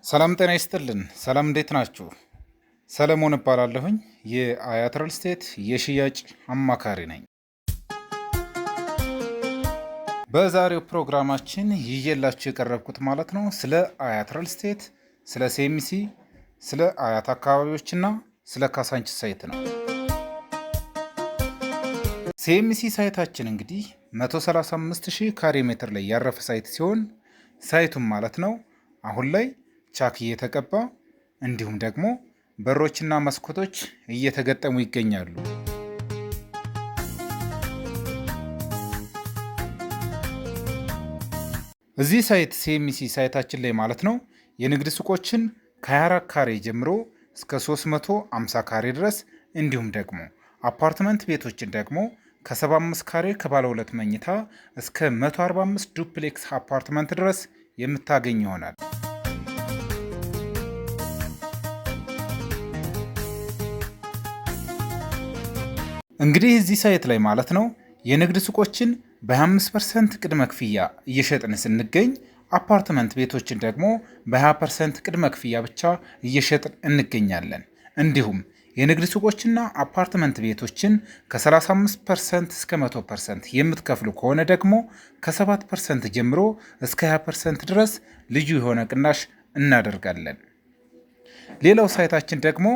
ሰላም ጤና ይስጥልን። ሰላም እንዴት ናችሁ? ሰለሞን እባላለሁኝ የአያት ሪል ስቴት የሽያጭ አማካሪ ነኝ። በዛሬው ፕሮግራማችን ይዤላችሁ የቀረብኩት ማለት ነው ስለ አያት ሪል ስቴት፣ ስለ ሴሚሲ፣ ስለ አያት አካባቢዎችና ስለ ካሳንቺስ ሳይት ነው። ሴሚሲ ሳይታችን እንግዲህ 135,000 ካሬ ሜትር ላይ ያረፈ ሳይት ሲሆን ሳይቱም ማለት ነው አሁን ላይ ቻክ እየተቀባ እንዲሁም ደግሞ በሮችና መስኮቶች እየተገጠሙ ይገኛሉ። እዚህ ሳይት ሴሚሲ ሳይታችን ላይ ማለት ነው የንግድ ሱቆችን ከ24 ካሬ ጀምሮ እስከ 350 ካሬ ድረስ እንዲሁም ደግሞ አፓርትመንት ቤቶችን ደግሞ ከ75 ካሬ ከባለ 2 መኝታ እስከ 145 ዱፕሌክስ አፓርትመንት ድረስ የምታገኝ ይሆናል። እንግዲህ እዚህ ሳይት ላይ ማለት ነው የንግድ ሱቆችን በ25% ቅድመ ክፍያ እየሸጥን ስንገኝ አፓርትመንት ቤቶችን ደግሞ በ20% ቅድመ ክፍያ ብቻ እየሸጥን እንገኛለን። እንዲሁም የንግድ ሱቆችና አፓርትመንት ቤቶችን ከ35% እስከ 100% የምትከፍሉ ከሆነ ደግሞ ከ7% ጀምሮ እስከ 20% ድረስ ልዩ የሆነ ቅናሽ እናደርጋለን። ሌላው ሳይታችን ደግሞ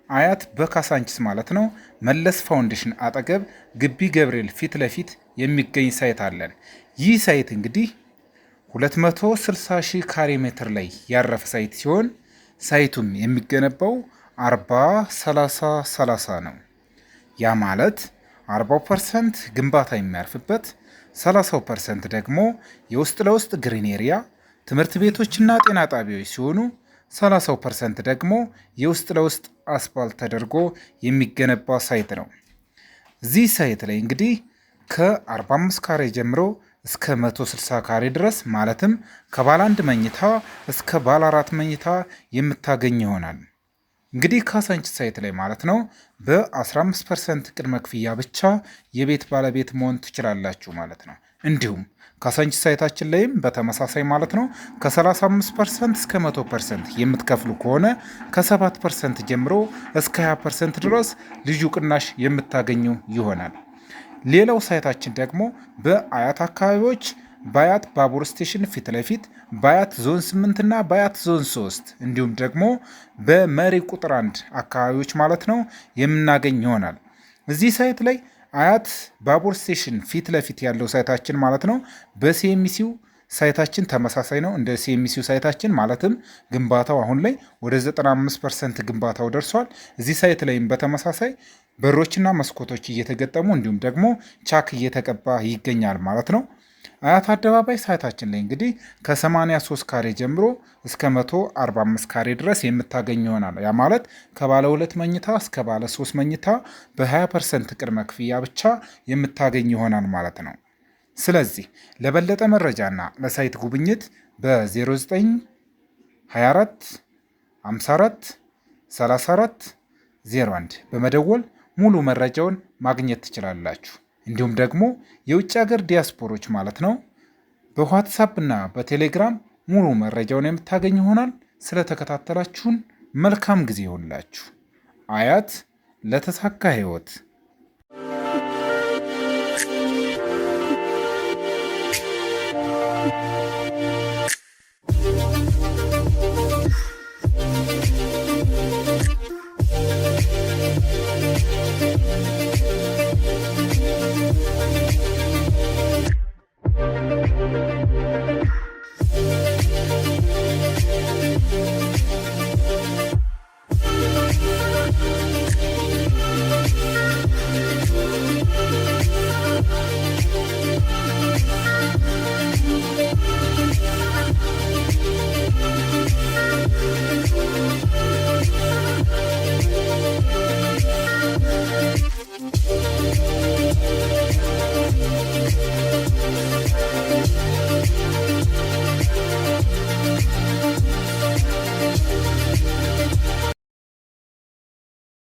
አያት በካሳንቺስ ማለት ነው መለስ ፋውንዴሽን አጠገብ ግቢ ገብርኤል ፊት ለፊት የሚገኝ ሳይት አለን። ይህ ሳይት እንግዲህ 260,000 ካሬ ሜትር ላይ ያረፈ ሳይት ሲሆን ሳይቱም የሚገነባው 40-30-30 ነው። ያ ማለት 40% ግንባታ የሚያርፍበት፣ 30% ደግሞ የውስጥ ለውስጥ ግሪን ኤሪያ ትምህርት ቤቶችና ጤና ጣቢያዎች ሲሆኑ 30% ደግሞ የውስጥ ለውስጥ አስፋልት ተደርጎ የሚገነባ ሳይት ነው። እዚህ ሳይት ላይ እንግዲህ ከ45 ካሬ ጀምሮ እስከ 160 ካሬ ድረስ ማለትም ከባለ 1 መኝታ እስከ ባለ 4 መኝታ የምታገኝ ይሆናል። እንግዲህ ካሳንቺስ ሳይት ላይ ማለት ነው በ15% ቅድመ ክፍያ ብቻ የቤት ባለቤት መሆን ትችላላችሁ ማለት ነው። እንዲሁም ካሳንቺስ ሳይታችን ላይም በተመሳሳይ ማለት ነው ከ35% እስከ 100% የምትከፍሉ ከሆነ ከ7% ጀምሮ እስከ 20% ድረስ ልዩ ቅናሽ የምታገኙ ይሆናል። ሌላው ሳይታችን ደግሞ በአያት አካባቢዎች በአያት ባቡር ስቴሽን ፊት ለፊት በአያት ዞን 8 እና በአያት ዞን 3 እንዲሁም ደግሞ በመሪ ቁጥር 1 አካባቢዎች ማለት ነው የምናገኝ ይሆናል። እዚህ ሳይት ላይ አያት ባቡር ስቴሽን ፊት ለፊት ያለው ሳይታችን ማለት ነው በሲኤምሲው ሳይታችን ተመሳሳይ ነው። እንደ ሲኤምሲው ሳይታችን ማለትም ግንባታው አሁን ላይ ወደ 95% ግንባታው ደርሷል። እዚህ ሳይት ላይም በተመሳሳይ በሮችና መስኮቶች እየተገጠሙ እንዲሁም ደግሞ ቻክ እየተቀባ ይገኛል ማለት ነው። አያት አደባባይ ሳይታችን ላይ እንግዲህ ከ83 ካሬ ጀምሮ እስከ 145 ካሬ ድረስ የምታገኝ ይሆናል። ያ ማለት ከባለ 2 መኝታ እስከ ባለ 3 መኝታ በ20% ቅድመ ክፍያ ብቻ የምታገኝ ይሆናል ማለት ነው። ስለዚህ ለበለጠ መረጃና ለሳይት ጉብኝት በ0924 54 34 01 በመደወል ሙሉ መረጃውን ማግኘት ትችላላችሁ። እንዲሁም ደግሞ የውጭ ሀገር ዲያስፖሮች ማለት ነው በዋትሳፕ እና በቴሌግራም ሙሉ መረጃውን የምታገኝ ይሆናል። ስለተከታተላችሁን መልካም ጊዜ ይሆንላችሁ። አያት ለተሳካ ህይወት።